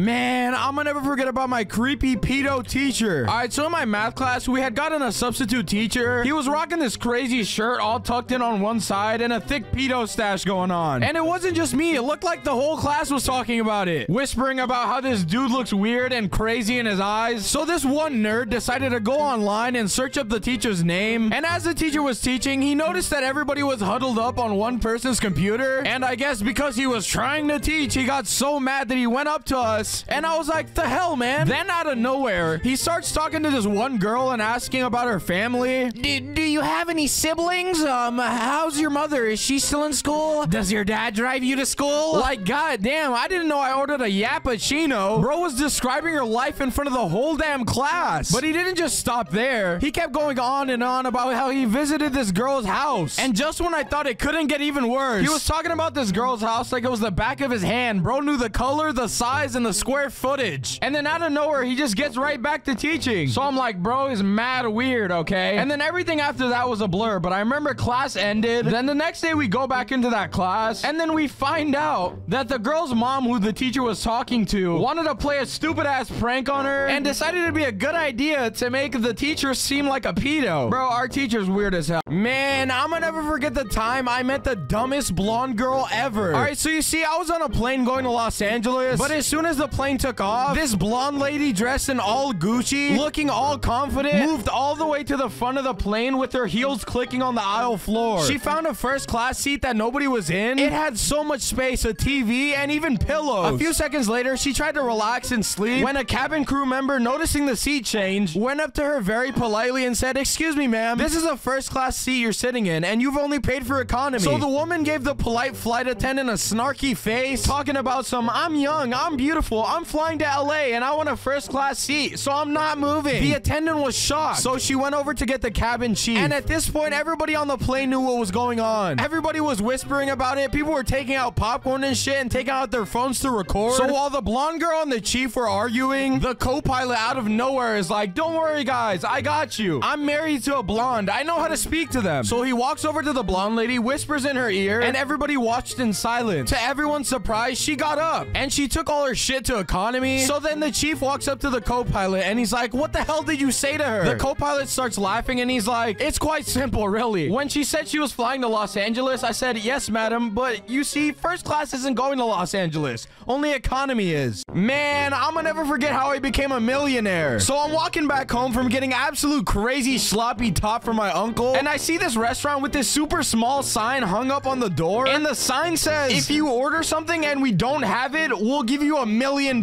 Man, I'm gonna never forget about my creepy pedo teacher. All right, so in my math class, we had gotten a substitute teacher. He was rocking this crazy shirt all tucked in on one side and a thick pedo stash going on. And it wasn't just me. It looked like the whole class was talking about it, whispering about how this dude looks weird and crazy in his eyes. So this one nerd decided to go online and search up the teacher's name. And as the teacher was teaching, he noticed that everybody was huddled up on one person's computer. And I guess because he was trying to teach, he got so mad that he went up to us. And I was like, the hell, man? Then out of nowhere, he starts talking to this one girl and asking about her family. Do you have any siblings? How's your mother? Is she still in school? Does your dad drive you to school? Like, goddamn, I didn't know I ordered a Yappuccino. Bro was describing her life in front of the whole damn class. But he didn't just stop there. He kept going on and on about how he visited this girl's house. And just when I thought it couldn't get even worse, he was talking about this girl's house like it was the back of his hand. Bro knew the color, the size, and the square footage. And then out of nowhere, he just gets right back to teaching. So I'm like, bro, he's mad weird, okay? And then everything after that was a blur. But I remember class ended. Then the next day we go back into that class. And then we find out that the girl's mom, who the teacher was talking to, wanted to play a stupid ass prank on her and decided it'd be a good idea to make the teacher seem like a pedo. Bro, our teacher's weird as hell. Man, I'm gonna never forget the time I met the dumbest blonde girl ever. All right, so you see, I was on a plane going to Los Angeles, but as soon as the plane took off, this blonde lady dressed in all Gucci, looking all confident, moved all the way to the front of the plane with her heels clicking on the aisle floor. She found a first class seat that nobody was in. It had so much space, a TV, and even pillows. A few seconds later, she tried to relax and sleep when a cabin crew member, noticing the seat change, went up to her very politely and said, "Excuse me, ma'am, this is a first class seat you're sitting in, and you've only paid for economy." So the woman gave the polite flight attendant a snarky face, talking about some, "I'm young, I'm beautiful, I'm flying to LA, and I want a first class seat, so I'm not moving." The attendant was shocked, so she went over to get the cabin chief. And at this point, everybody on the plane knew what was going on. Everybody was whispering about it. People were taking out popcorn and shit and taking out their phones to record. So while the blonde girl and the chief were arguing, the co-pilot out of nowhere is like, "Don't worry, guys, I got you. I'm married to a blonde. I know how to speak to them." So he walks over to the blonde lady, whispers in her ear, and everybody watched in silence. To everyone's surprise, she got up and she took all her shit to economy. So then the chief walks up to the co-pilot and he's like, "What the hell did you say to her?" The co-pilot starts laughing and he's like, "It's quite simple, really. When she said she was flying to Los Angeles, I said, 'Yes, madam, but you see, first class isn't going to Los Angeles. Only economy is.'" Man, I'm gonna never forget how I became a millionaire. So I'm walking back home from getting absolute crazy sloppy top from my uncle, and I see this restaurant with this super small sign hung up on the door, and the sign says, "If you order something and we don't have it, we'll give you $1 million."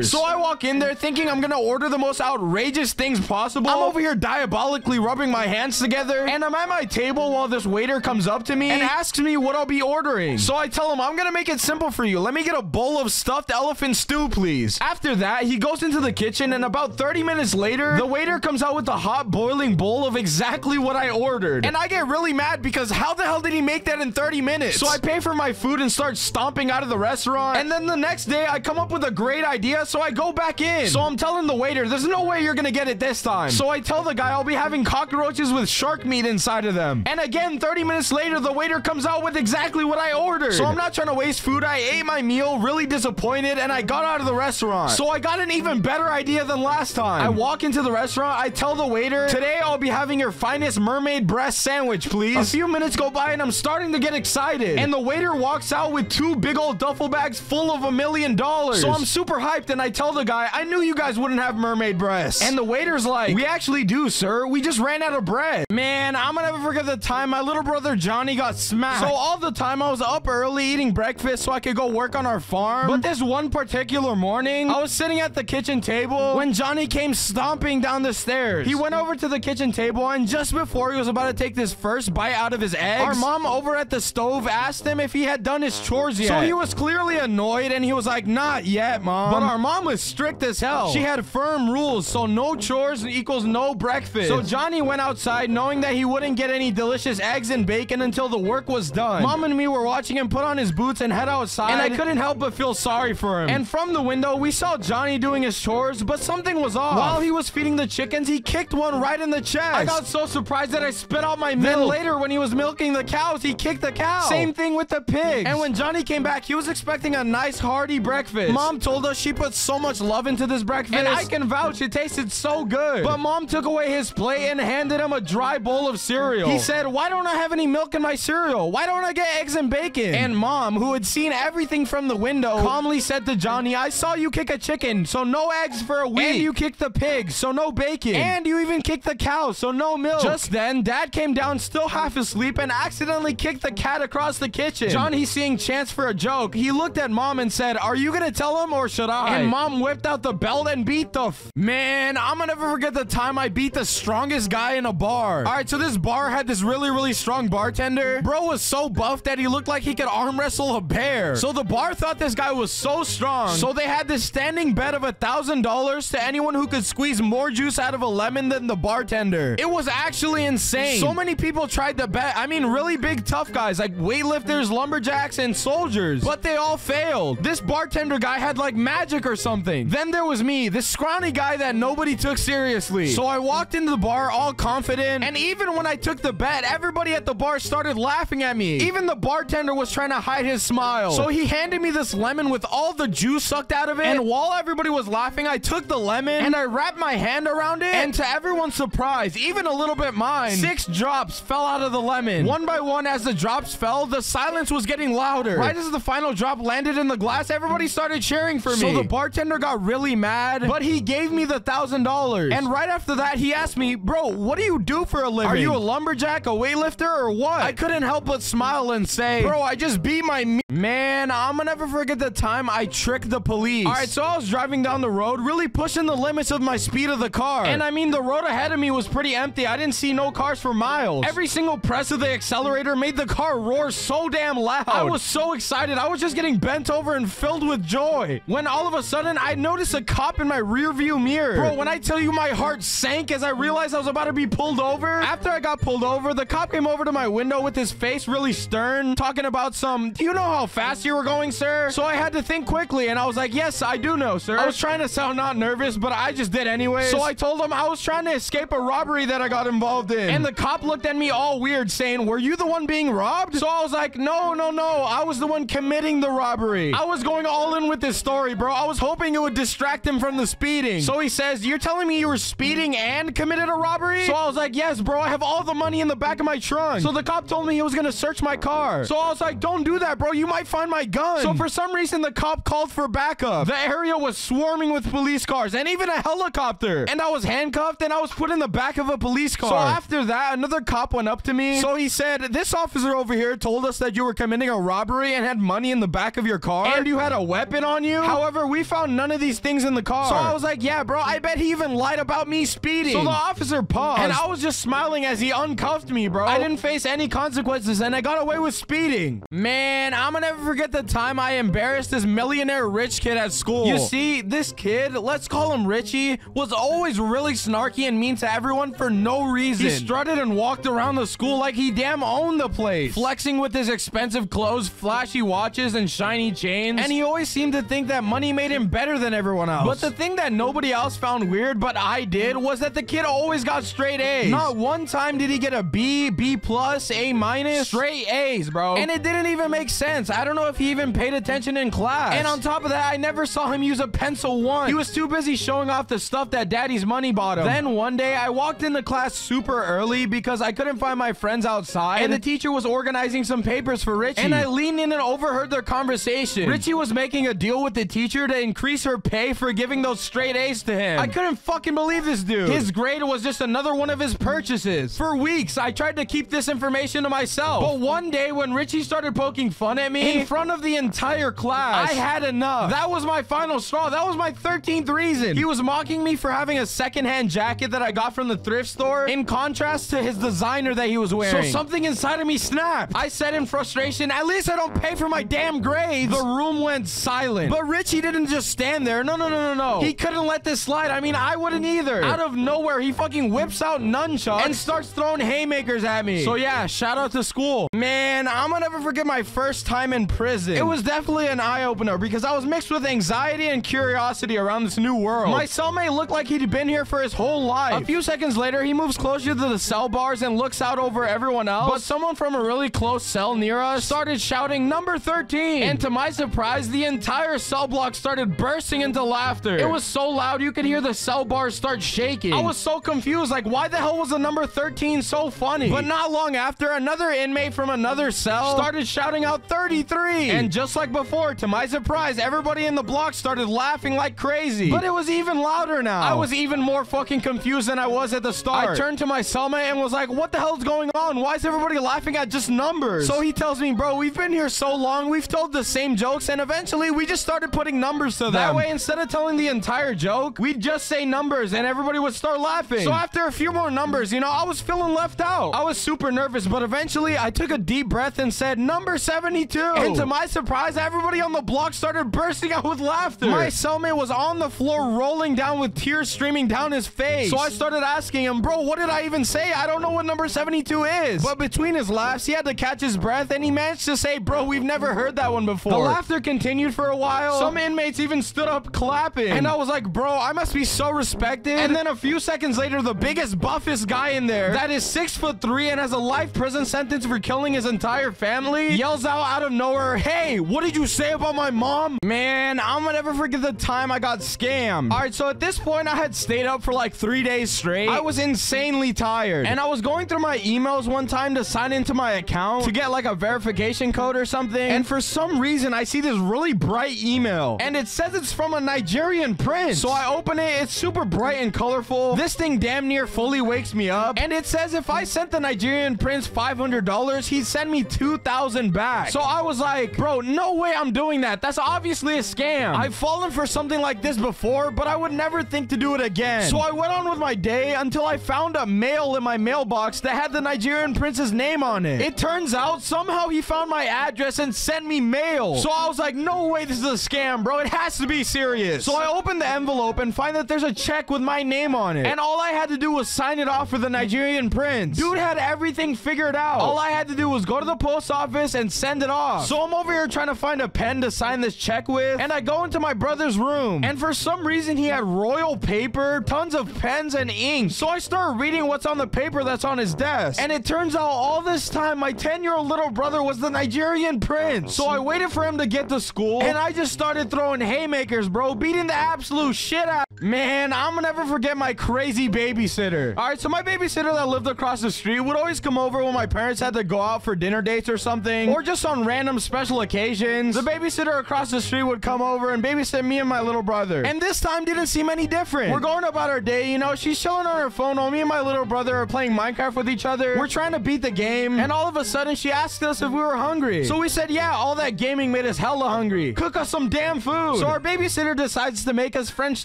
So I walk in there thinking I'm gonna order the most outrageous things possible. I'm over here diabolically rubbing my hands together, and I'm at my table while this waiter comes up to me and asks me what I'll be ordering. So I tell him, "I'm gonna make it simple for you. Let me get a bowl of stuffed elephant stew, please." After that, he goes into the kitchen, and about 30 minutes later, the waiter comes out with a hot boiling bowl of exactly what I ordered. And I get really mad because how the hell did he make that in 30 minutes? So I pay for my food and start stomping out of the restaurant. And then the next day, I come up with a great idea, so I go back in. So I'm telling the waiter, "There's no way you're gonna get it this time." So I tell the guy I'll be having cockroaches with shark meat inside of them. And again, 30 minutes later, the waiter comes out with exactly what I ordered. So I'm not trying to waste food. I ate my meal, really disappointed, and I got out of the restaurant. So I got an even better idea than last time. I walk into the restaurant, I tell the waiter, "Today I'll be having your finest mermaid breast sandwich, please." A few minutes go by and I'm starting to get excited. And the waiter walks out with 2 big old duffel bags full of $1 million. So I'm super hyped and I tell the guy, "I knew you guys wouldn't have mermaid breasts." And the waiter's like, "We actually do, sir. We just ran out of bread." Man, I'm gonna never forget the time my little brother Johnny got smacked. So all the time I was up early eating breakfast so I could go work on our farm. But this one particular morning, I was sitting at the kitchen table when Johnny came stomping down the stairs. He went over to the kitchen table, and just before he was about to take this first bite out of his eggs, our mom over at the stove asked him if he had done his chores yet. So he was clearly annoyed and he was like, "Not yet, Mom." But our mom was strict as hell. She had firm rules, so no chores equals no breakfast. So Johnny went outside knowing that he wouldn't get any delicious eggs and bacon until the work was done. Mom and me were watching him put on his boots and head outside, and I couldn't help but feel sorry for him. And from the window, we saw Johnny doing his chores, but something was off. While he was feeding the chickens, he kicked one right in the chest. I got so surprised that I spit out my milk. Then later, when he was milking the cows, he kicked the cow. Same thing with the pigs. And when Johnny came back, he was expecting a nice hearty breakfast. Mom told us she She put so much love into this breakfast, and I can vouch it tasted so good. But mom took away his plate and handed him a dry bowl of cereal. He said, why don't I have any milk in my cereal? Why don't I get eggs and bacon? And mom, who had seen everything from the window, calmly said to Johnny, I saw you kick a chicken, so no eggs for a week. And you kicked the pig, so no bacon. And you even kicked the cow, so no milk. Just then, Dad came down still half asleep and accidentally kicked the cat across the kitchen. Johnny, seeing chance for a joke, he looked at mom and said, are you gonna tell him or should I? And mom whipped out the belt and beat the man, I'm gonna never forget the time I beat the strongest guy in a bar. All right, so this bar had this really strong bartender. Bro was so buff that he looked like he could arm wrestle a bear. So the bar thought this guy was so strong, so they had this standing bet of $1,000 to anyone who could squeeze more juice out of a lemon than the bartender. It was actually insane. So many people tried to bet. I mean, really big tough guys like weightlifters, lumberjacks, and soldiers, but they all failed. This bartender guy had like magic or something. Then there was me, this scrawny guy that nobody took seriously. So I walked into the bar all confident, and even when I took the bet, everybody at the bar started laughing at me. Even the bartender was trying to hide his smile. So he handed me this lemon with all the juice sucked out of it, and while everybody was laughing, I took the lemon and I wrapped my hand around it, and to everyone's surprise, even a little bit mine, 6 drops fell out of the lemon. One by one, as the drops fell, the silence was getting louder. Right as the final drop landed in the glass, everybody started cheering for me. So the bartender got really mad, but he gave me the $1,000. And right after that, he asked me, bro, what do you do for a living? Are you a lumberjack, a weightlifter, or what? I couldn't help but smile and say, bro, I just beat my man, I'm gonna never forget the time I tricked the police. All right, so I was driving down the road, really pushing the limits of my speed of the car. And I mean, the road ahead of me was pretty empty. I didn't see no cars for miles. Every single press of the accelerator made the car roar so damn loud. I was so excited. I was just getting bent over and filled with joy, when all of a sudden I noticed a cop in my rear view mirror. Bro, when I tell you my heart sank as I realized I was about to be pulled over. After I got pulled over, the cop came over to my window with his face really stern, talking about do you know how fast you were going, sir? So I had to think quickly, and I was like, yes, I do know, sir. I was trying to sound not nervous, but I just did anyway. So I told him I was trying to escape a robbery that I got involved in. And the cop looked at me all weird, saying, were you the one being robbed? So I was like, no, I was the one committing the robbery. I was going all in with this story, bro. I was hoping it would distract him from the speeding. So he says, you're telling me you were speeding and committed a robbery? So I was like, yes, bro, I have all the money in the back of my trunk. So the cop told me he was gonna search my car. So I was like, don't do that, bro. You might find my gun. So for some reason, the cop called for backup. The area was swarming with police cars and even a helicopter. And I was handcuffed and I was put in the back of a police car. So after that, another cop went up to me. So he said, this officer over here told us that you were committing a robbery and had money in the back of your car and you had a weapon on you. However, we found none of these things in the car. So I was like, yeah, bro, I bet he even lied about me speeding. So the officer paused and I was just smiling as he uncuffed me, bro. I didn't face any consequences and I got away with speeding. Man, I'm gonna never forget the time I embarrassed this millionaire rich kid at school. You see, this kid, let's call him Richie, was always really snarky and mean to everyone for no reason. He strutted and walked around the school like he damn owned the place, flexing with his expensive clothes, flashy watches, and shiny chains. And he always seemed to think that money made him better than everyone else. But the thing that nobody else found weird, but I did, was that the kid always got straight A's. Not one time did he get a B, B+, A-, straight A's, bro. And it didn't even make sense. I don't know if he even paid attention in class. And on top of that, I never saw him use a pencil once. He was too busy showing off the stuff that daddy's money bought him. Then one day, I walked into class super early because I couldn't find my friends outside, and the teacher was organizing some papers for Richie. And I leaned in and overheard their conversation. Richie was making a deal with the teacher to increase her pay for giving those straight A's to him. I couldn't fucking believe this dude. His grade was just another one of his purchases. For weeks, I tried to keep this information to myself. But one day, when Richie started poking fun at me in front of the entire class, I had enough. That was my final straw. That was my 13th reason. He was mocking me for having a secondhand jacket that I got from the thrift store, in contrast to his designer that he was wearing. So something inside of me snapped. I said in frustration, at least I don't pay for my damn grades. The room went silent. But Richie didn't just stand there. No. He couldn't let this slide. I mean, I wouldn't either. Out of nowhere, he fucking whips out nunchucks and starts throwing haymakers at me. So yeah, shout out to school. Man, I'm gonna never forget my first time in prison. It was definitely an eye-opener because I was mixed with anxiety and curiosity around this new world. My cellmate looked like he'd been here for his whole life. A few seconds later, he moves closer to the cell bars and looks out over everyone else. But someone from a really close cell near us started shouting, "Number 13!" And to my surprise, the entire cell block started bursting into laughter. It was so loud you could hear the cell bars start shaking. I was so confused, like, why the hell was the number 13 so funny? But not long after, another inmate from another cell started shouting out 33. And just like before, to my surprise, everybody in the block started laughing like crazy. But it was even louder now. I was even more fucking confused than I was at the start. I turned to my cellmate and was like, what the hell's going on? Why is everybody laughing at just numbers? So he tells me, bro, we've been here so long, we've told the same jokes, and eventually we just started putting numbers to them. That way, instead of telling the entire joke, we'd just say numbers and everybody would start laughing. So after a few more numbers, you know, I was feeling left out. I was super nervous, but eventually I took a deep breath and said, number 72. And to my surprise, everybody on the block started bursting out with laughter. My cellmate was on the floor rolling down with tears streaming down his face. So I started asking him, bro, what did I even say? I don't know what number 72 is. But between his laughs, he had to catch his breath and he managed to say, bro, we've never heard that one before. The laughter continued for a while. Some inmates even stood up clapping. And I was like, bro, I must be so respected. And then a few seconds later, the biggest, buffest guy in there that is 6'3" and has a life prison sentence for killing his entire family yells out of nowhere, hey, what did you say about my mom? Man, I'm gonna never forget the time I got scammed. All right, so at this point, I had stayed up for like 3 days straight. I was insanely tired. And I was going through my emails one time to sign into my account to get like a verification code or something. And for some reason, I see this really bright email. And it says it's from a Nigerian prince. So I open it. It's super bright and colorful. This thing damn near fully wakes me up. And it says if I sent the Nigerian prince $500, he'd send me 2,000 back. So I was like, bro, no way I'm doing that. That's obviously a scam. I've fallen for something like this before, but I would never think to do it again. So I went on with my day until I found a mail in my mailbox that had the Nigerian prince's name on it. It turns out somehow he found my address and sent me mail. So I was like, no way this is a scam, bro. It has to be serious. So I opened the envelope and find that there's a check with my name on it. And all I had to do was sign it off for the Nigerian prince. Dude had everything figured out. All I had to do was go to the post office and send it off. So I'm over here trying to find a pen to sign this check with, and I go into my brother's room, and for some reason he had royal paper, tons of pens and ink. So I start reading what's on the paper that's on his desk, and it turns out all this time my 10-year-old little brother was the Nigerian prince. So I waited for him to get to school, and I just started throwing haymakers, bro, beating the absolute shit out. Man, I'm gonna never forget my crazy babysitter. All right, so my babysitter that lived across the street would always come over when my parents had to go out for dinner dates or something, or just on random special occasions. The babysitter across the street would come over and babysit me and my little brother. And this time didn't seem any different. We're going about our day, you know, she's chilling on her phone while me and my little brother are playing Minecraft with each other. We're trying to beat the game, and all of a sudden she asked us if we were hungry. So we said, yeah, all that gaming made us hella hungry. Cook us some damn food. So our babysitter decides to make us French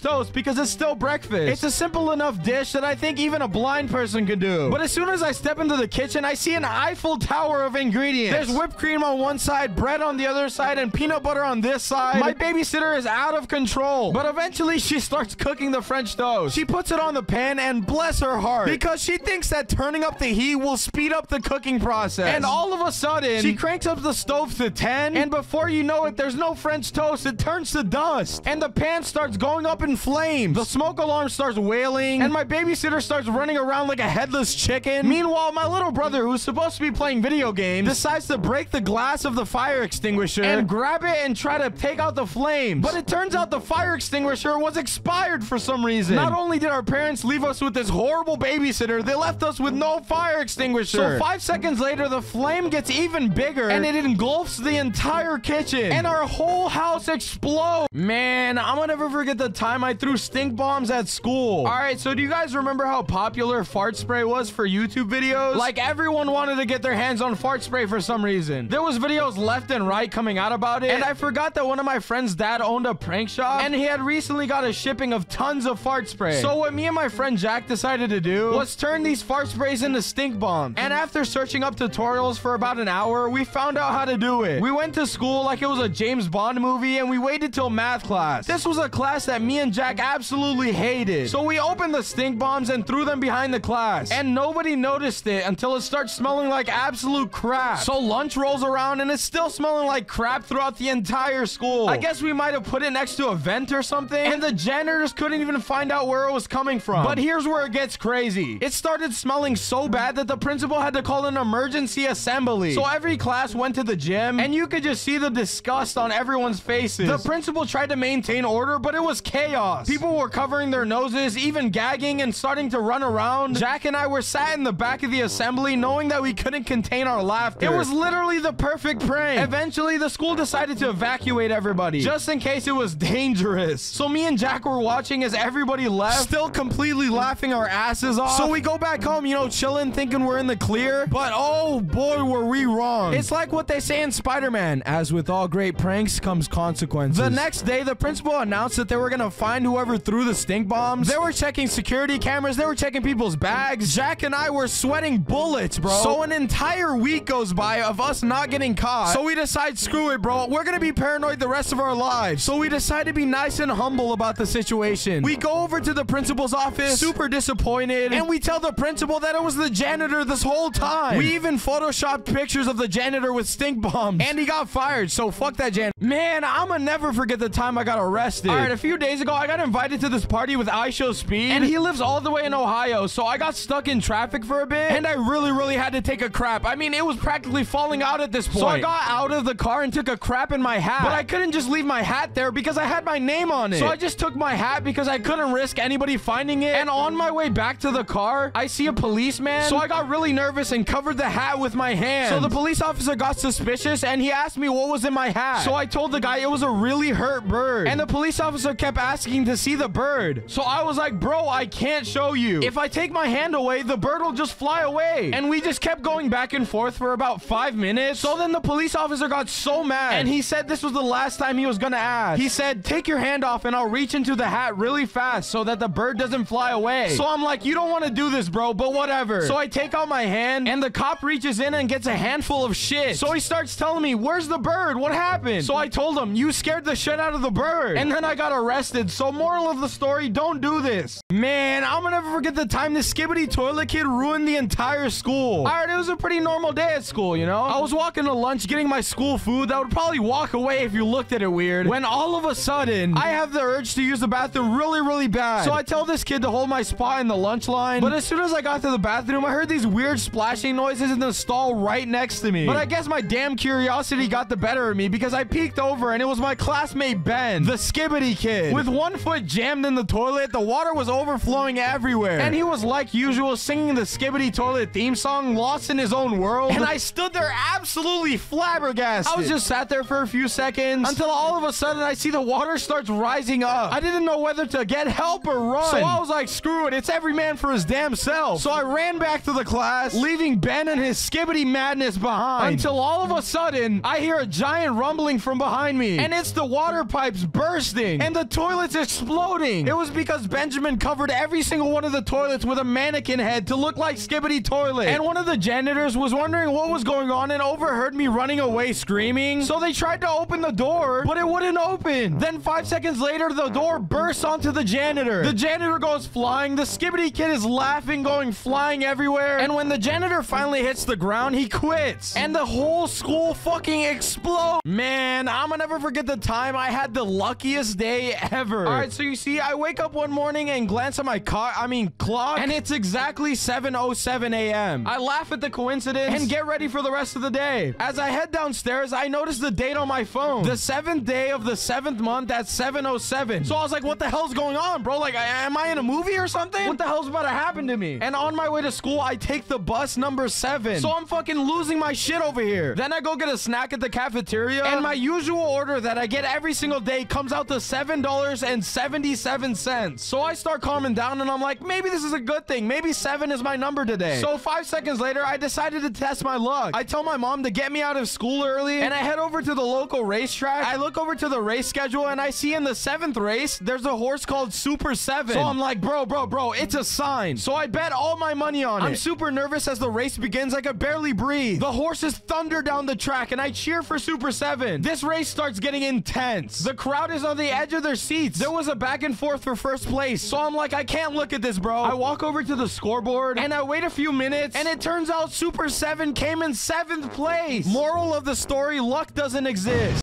toast because it's still breakfast. It's a simple enough dish that I think even a blind person could do. But as soon as I step into the kitchen, I see an Eiffel Tower of ingredients. There's whipped cream on one side, bread on the other side, and peanut butter on this side. My babysitter is out of control. But eventually she starts cooking the French toast. She puts it on the pan, and bless her heart, because she thinks that turning up the heat will speed up the cooking process. And all of a sudden, she cranks up the stove to 10, and before you know it, there's no French toast. It turns to dust, and the pan starts going up in flames. The smoke alarm starts wailing, and my babysitter starts running around like a headless chicken. Meanwhile, my little brother, who's supposed to be playing video games, decides to break the glass of the fire extinguisher and grab it and try to take out the flames. But it turns out the fire extinguisher was expired for some reason. Not only did our parents leave us with this horrible babysitter, they left us with no fire extinguisher. So 5 seconds later, the flame gets even bigger, and it engulfs the entire kitchen, and our whole house explodes. Man, I'm gonna never forget the time I threw stink bombs at school. All right, so do you guys remember how popular fart spray was for YouTube videos? Like, everyone wanted to get their hands on fart spray for some reason. There was videos left and right coming out about it, and I forgot that one of my friend's dad owned a prank shop, and he had recently got a shipping of tons of fart spray. So what me and my friend Jack decided to do was turn these fart sprays into stink bombs. And after searching up tutorials for about an hour, we found out how to do it. We went to school like it was a James Bond movie, and we waited till math class. This was a class that me and Jack absolutely hated. So we opened the stink bombs and threw them behind the class. And nobody noticed it until it starts smelling like absolute crap. So lunch rolls around and it's still smelling like crap throughout the entire school. I guess we might have put it next to a vent or something. And the janitors couldn't even find out where it was coming from. But here's where it gets crazy. It started smelling so bad that the principal had to call an emergency assembly. So every class went to the gym and you could just see the disgust on everyone's faces. The principal tried to maintain order, but it was chaos. People were covering their noses, even gagging and starting to run around. Jack and I were sat in the back of the assembly knowing that we couldn't contain our laughter. It was literally the perfect prank. Eventually, the school decided to evacuate everybody, just in case it was dangerous. So me and Jack were watching as everybody left, still completely laughing our asses off. So we go back home, you know, chilling, thinking we're in the clear. But oh boy, were we wrong. It's like what they say in Spider-Man, as with all great pranks comes consequences. The next day, the principal announced that they were gonna find whoever threw the stink bombs. They were checking security cameras. They were checking people's bags. Jack and I were sweating bullets, bro. So an entire week goes by of us not getting caught. So we decide, screw it, bro. We're gonna be paranoid the rest of our lives. So we decide to be nice and humble about the situation. We go over to the principal's office, super disappointed, and we tell the principal that it was the janitor this whole time. We even photoshopped pictures of the janitor with stink bombs, and he got fired, so fuck that janitor. Man, I'ma never forget the time I got arrested. All right, a few days ago, I got invited to this party with iShowSpeed, and he lives all the way in Ohio, so I got stuck in traffic for a bit, and I really had to take a crap. I mean, it was practically falling out at this point. So I got out of the car and took a crap in my hat, but I couldn't just leave my hat there because I had my name on it. So I just took my hat because I couldn't risk anybody finding it, and on my way back to the car, I see a policeman, so I got really nervous and covered the hat with my hand. So the police officer got suspicious, and he asked me what was in my hat. So I told the guy it was a really hurt bird, and the police officer kept asking to see the bird. So I was like, bro, I can't show you. If I take my hand away, the bird will just fly away. And we just kept going back and forth for about 5 minutes. So then the police officer got so mad, and he said this was the last time he was gonna ask. He said, take your hand off and I'll reach into the hat really fast so that the bird doesn't fly away. So I'm like, you don't want to do this, bro, but whatever. So I take out my hand, and the cop reaches in and gets a handful of shit. So he starts telling me, where's the bird? What happened? So I told him, you scared the shit out of the bird. And then I got arrested. So moral of the story, don't do this. Man, I'm gonna never forget the time this skibbity toilet kid ruined the entire school. All right, it was a pretty normal day at school, you know? I was walking to lunch getting my school food that would probably walk away if you looked at it weird, when all of a sudden, I have the urge to use the bathroom really bad. So I tell this kid to hold my spot in the lunch line, but as soon as I got to the bathroom, I heard these weird splashing noises in the stall right next to me. But I guess my damn curiosity got the better of me because I peeked over and it was my classmate Ben, the skibbity kid. With one foot jammed in the toilet, the water was overflowing everywhere. And he was like usual singing the skibbity toilet theme song, lost in his own world. And I stood there absolutely flabbergasted. I was just sat there for a few seconds until all of a sudden I see the water starts rising up. I didn't know whether to get help or run. So I was like, screw it, it's every man for his damn self. So I ran back to the class, leaving Ben and his skibbity madness behind, until all of a sudden I hear a giant rumbling from behind me, and it's the water pipes bursting and the toilets exploding. It was because Benjamin covered every single one of the toilets with a mannequin head to look like skibbity toilet, and one of the janitors was wondering what was going on and overheard me running away screaming. So they tried to open the door, but it wouldn't open. Then 5 seconds later, the door bursts onto the janitor. The janitor goes flying. The skibbity kid is laughing, going flying everywhere. And when the janitor finally hits the ground, he quits. And the whole school fucking explodes. Man, I'm gonna never forget the time I had the luckiest day ever. All right, so you see, I wake up one morning and glance at my clock, and it's exactly 7:07 a.m. I laugh at the coincidence and get ready for the rest of the day. As I head downstairs, I notice the date on my phone. The 7th day of the 7th month at 7:07. So I was like, what the hell's going on, bro? Like, am I in a movie or something? What the hell's about to happen to me? And on my way to school, I take the bus number 7. So I'm fucking losing my shit over here. Then I go get a snack at the cafeteria, and my usual order that I get every single day comes out to $7.77. So I start calming down, and I'm like, maybe this is a good thing. Maybe 7 is my number today. So 5 seconds later, I decided to test my luck. I tell my mom to get me out of school early, and I head over to the local racetrack. I look over to the race schedule, and I see in the 7th race, there's a horse called Super 7. So I'm like, bro, it's a sign. So I bet all my money on it. I'm super nervous as the race begins. I could barely breathe. The horses thunder down the track, and I cheer for Super 7. This race starts getting intense. The crowd is on the edge of their seats. There was a back and forth for first place. So I'm like, I can't look at this, bro. I walk over to the scoreboard and I wait a few minutes and it turns out Super 7 came in 7th place. Moral of the story, luck doesn't exist.